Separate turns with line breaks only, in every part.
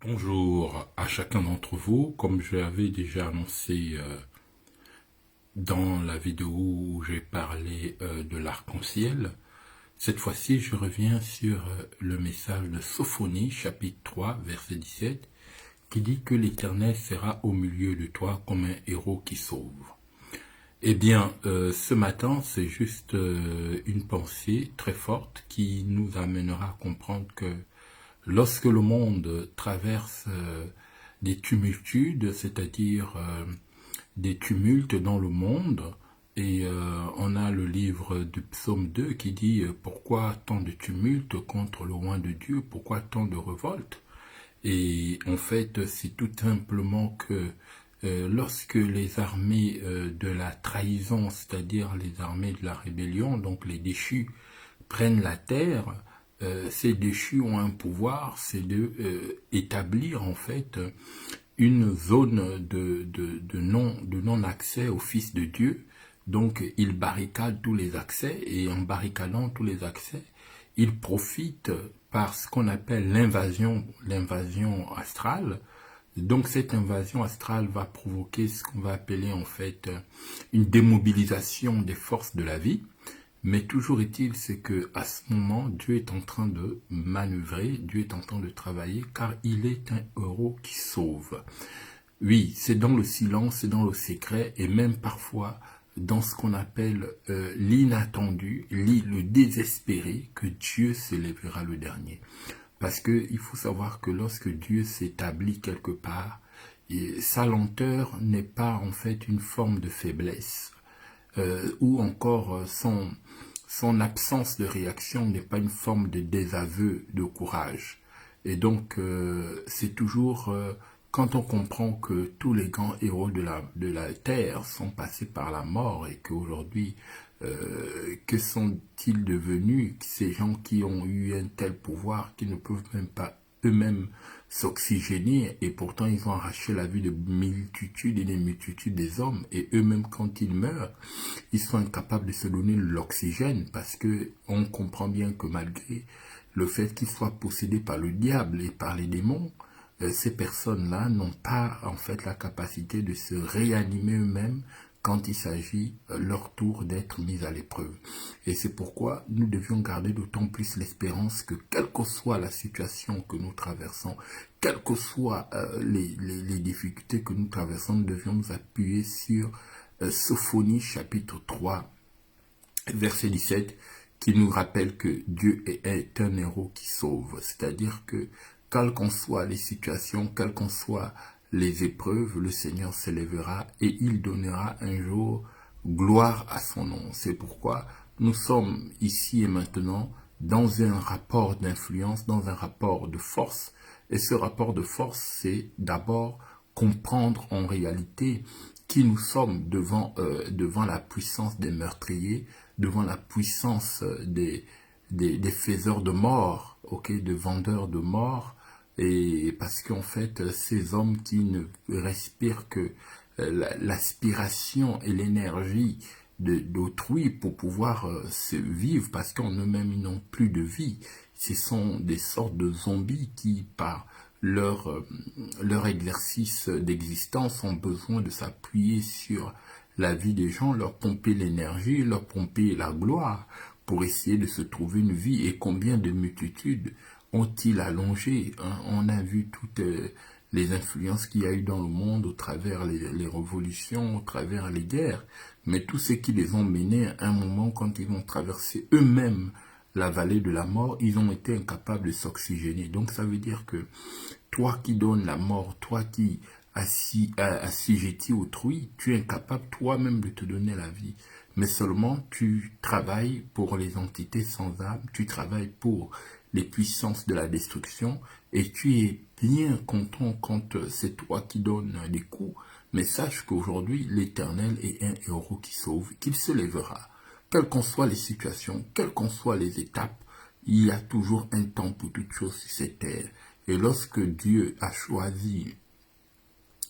Bonjour à chacun d'entre vous. Comme je l'avais déjà annoncé dans la vidéo où j'ai parlé de l'arc-en-ciel, cette fois-ci je reviens sur le message de Sophonie, chapitre 3, verset 17, qui dit que l'Éternel sera au milieu de toi comme un héros qui sauve. Eh bien, ce matin, c'est juste une pensée très forte qui nous amènera à comprendre que lorsque le monde traverse des tumultudes, c'est-à-dire des tumultes dans le monde, et on a le livre du psaume 2 qui dit pourquoi tant de tumultes contre le roi de Dieu, pourquoi tant de révoltes. Et en fait, c'est tout simplement que lorsque les armées de la trahison, c'est-à-dire les armées de la rébellion, donc les déchus, prennent la terre, ces déchus ont un pouvoir, c'est de établir en fait une zone de non-accès au Fils de Dieu. Donc ils barricadent tous les accès et en barricadant tous les accès, ils profitent par ce qu'on appelle l'invasion astrale. Donc cette invasion astrale va provoquer ce qu'on va appeler en fait une démobilisation des forces de la vie. Mais toujours est-il, c'est que à ce moment, Dieu est en train de manœuvrer, Dieu est en train de travailler, car il est un héros qui sauve. Oui, c'est dans le silence, c'est dans le secret, et même parfois dans ce qu'on appelle l'inattendu, le désespéré, que Dieu s'élèvera le dernier. Parce que il faut savoir que lorsque Dieu s'établit quelque part, sa lenteur n'est pas en fait une forme de faiblesse, ou encore son absence de réaction n'est pas une forme de désaveu, de courage. Et donc, c'est toujours quand on comprend que tous les grands héros de la Terre sont passés par la mort et qu'aujourd'hui, que sont-ils devenus, ces gens qui ont eu un tel pouvoir qui ne peuvent même pas eux-mêmes s'oxygéner et pourtant ils ont arraché la vie de multitudes et des multitudes des hommes et eux-mêmes quand ils meurent, ils sont incapables de se donner l'oxygène parce que on comprend bien que malgré le fait qu'ils soient possédés par le diable et par les démons, ces personnes-là n'ont pas en fait la capacité de se réanimer eux-mêmes quand il s'agit leur tour d'être mis à l'épreuve. Et c'est pourquoi nous devions garder d'autant plus l'espérance que quelle que soit la situation que nous traversons, quelles que soient les difficultés que nous traversons, nous devions nous appuyer sur Sophonie chapitre 3, verset 17, qui nous rappelle que Dieu est un héros qui sauve. C'est-à-dire que quelles qu'en soient les situations, quelles qu'en soient les épreuves, le Seigneur s'élèvera et il donnera un jour gloire à son nom. C'est pourquoi nous sommes ici et maintenant dans un rapport d'influence, dans un rapport de force. Et ce rapport de force, c'est d'abord comprendre en réalité qui nous sommes devant la puissance des meurtriers, devant la puissance des faiseurs de mort, des vendeurs de mort, et parce qu'en fait, ces hommes qui ne respirent que l'aspiration et l'énergie d'autrui pour pouvoir se vivre, parce qu'en eux-mêmes, ils n'ont plus de vie. Ce sont des sortes de zombies qui, par leur exercice d'existence, ont besoin de s'appuyer sur la vie des gens, leur pomper l'énergie, leur pomper la gloire pour essayer de se trouver une vie. Et combien de multitudes ont-ils allongé, hein? On a vu toutes les influences qu'il y a eu dans le monde au travers les révolutions, au travers les guerres, mais tous ceux qui les ont menés à un moment quand ils ont traversé eux-mêmes la vallée de la mort, ils ont été incapables de s'oxygéner. Donc ça veut dire que toi qui donnes la mort, toi qui assujettis autrui, tu es incapable toi-même de te donner la vie. Mais seulement tu travailles pour les entités sans âme, tu travailles pour les puissances de la destruction et tu es bien content quand c'est toi qui donnes des coups. Mais sache qu'aujourd'hui, l'Éternel est un héros qui sauve, qu'il se lèvera. Quelles qu'en soient les situations, quelles qu'en soient les étapes, il y a toujours un temps pour toute chose sur cette terre. Et lorsque Dieu a choisi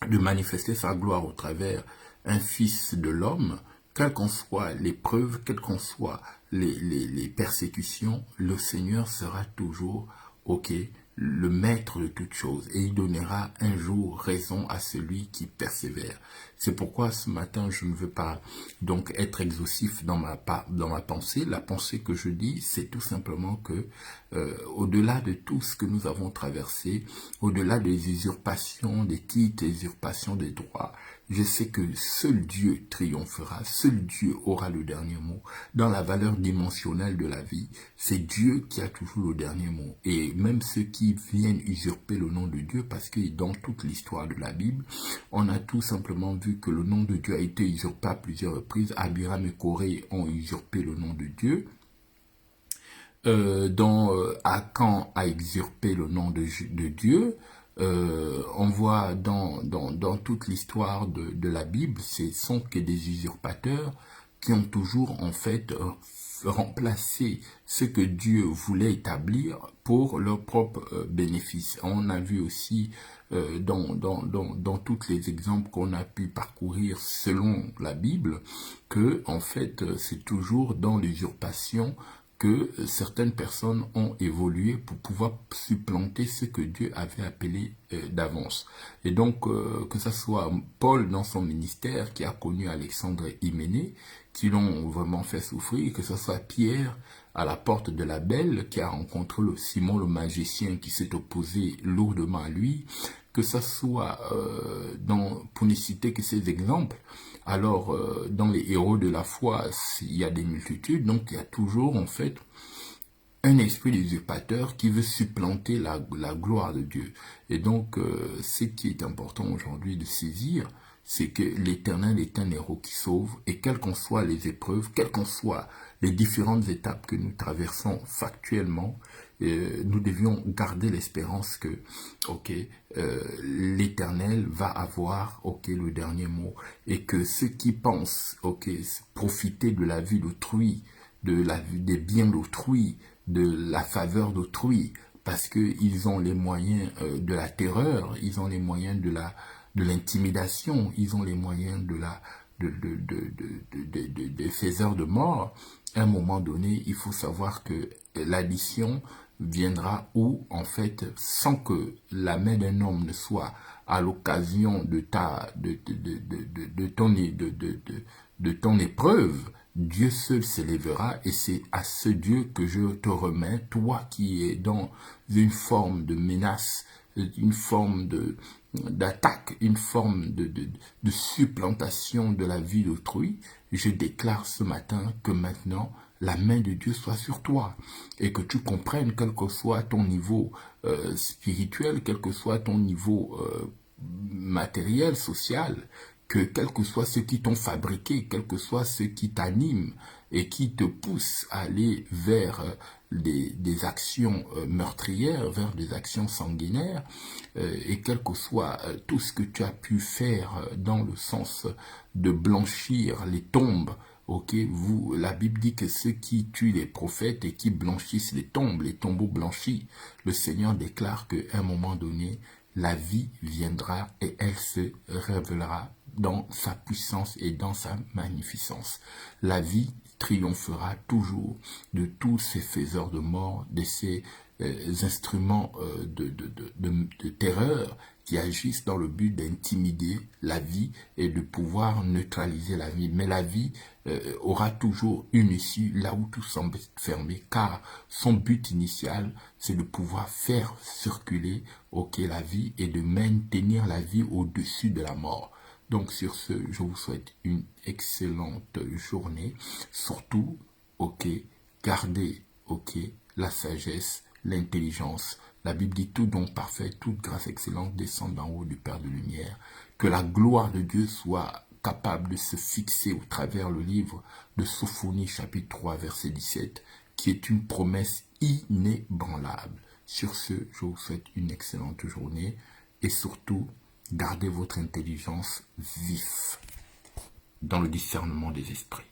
de manifester sa gloire au travers un fils de l'homme, quelles qu'en soient les preuves, quelles qu'en soient les persécutions, le Seigneur sera toujours le maître de toutes choses, et il donnera un jour raison à celui qui persévère. C'est pourquoi ce matin, je ne veux pas donc être exhaustif dans ma pensée. La pensée que je dis, c'est tout simplement que au-delà de tout ce que nous avons traversé, au-delà des usurpations, des titres, des usurpations des droits, je sais que seul Dieu triomphera, seul Dieu aura le dernier mot. Dans la valeur dimensionnelle de la vie, c'est Dieu qui a toujours le dernier mot. Et même ceux qui viennent usurper le nom de Dieu, parce que dans toute l'histoire de la Bible, on a tout simplement vu que le nom de Dieu a été usurpé à plusieurs reprises. Abiram et Corée ont usurpé le nom de Dieu. Akan a usurpé le nom de Dieu. On voit dans toute l'histoire de la Bible, ce sont que des usurpateurs qui ont toujours en fait remplacé ce que Dieu voulait établir pour leur propre bénéfice. On a vu aussi dans tous les exemples qu'on a pu parcourir selon la Bible que en fait c'est toujours dans l'usurpation que certaines personnes ont évolué pour pouvoir supplanter ce que Dieu avait appelé d'avance. Et donc, que ce soit Paul dans son ministère qui a connu Alexandre et Hyménée, qui l'ont vraiment fait souffrir, que ce soit Pierre à la porte de la Belle qui a rencontré Simon le magicien qui s'est opposé lourdement à lui, que ce soit, pour ne citer que ces exemples, alors dans les héros de la foi, il y a des multitudes, donc il y a toujours en fait un esprit d'usurpateur qui veut supplanter la gloire de Dieu. Et donc, ce qui est important aujourd'hui de saisir, c'est que l'Éternel est un héros qui sauve, et quelles qu'en soient les épreuves, quelles qu'en soient les différentes étapes que nous traversons factuellement, nous devions garder l'espérance que, l'Éternel va avoir, le dernier mot, et que ceux qui pensent, profiter de la vie d'autrui, des biens d'autrui, de la faveur d'autrui, parce qu'ils ont les moyens de la terreur, ils ont les moyens de l'intimidation, ils ont les moyens des faiseurs de mort. À un moment donné, il faut savoir que l'addition viendra où, en fait, sans que la main d'un homme ne soit à l'occasion de ton épreuve, Dieu seul s'élèvera, et c'est à ce Dieu que je te remets, toi qui es dans une forme de menace, une forme d'attaque, une forme de supplantation de la vie d'autrui. Je déclare ce matin que maintenant, la main de Dieu soit sur toi, et que tu comprennes, quel que soit ton niveau spirituel, quel que soit ton niveau matériel, social, que quel que soit ce qui t'ont fabriqué, quel que soit ce qui t'anime et qui te pousse à aller vers des actions meurtrières, vers des actions sanguinaires, et quel que soit tout ce que tu as pu faire dans le sens de blanchir les tombes. La Bible dit que ceux qui tuent les prophètes et qui blanchissent les tombeaux blanchis, le Seigneur déclare qu'à un moment donné, la vie viendra et elle se révélera dans sa puissance et dans sa magnificence. La vie triomphera toujours de tous ces faiseurs de mort, de ces instruments de terreur qui agissent dans le but d'intimider la vie et de pouvoir neutraliser la vie. Mais la vie aura toujours une issue là où tout semble fermé, car son but initial, c'est de pouvoir faire circuler la vie et de maintenir la vie au-dessus de la mort. Donc sur ce, je vous souhaite une excellente journée. Surtout, gardez, la sagesse, l'intelligence. La Bible dit tout don parfait, toute grâce excellente descend d'en haut du Père de lumière. Que la gloire de Dieu soit capable de se fixer au travers le livre de Sophonie chapitre 3 verset 17, qui est une promesse inébranlable. Sur ce, je vous souhaite une excellente journée et surtout, gardez votre intelligence vive dans le discernement des esprits.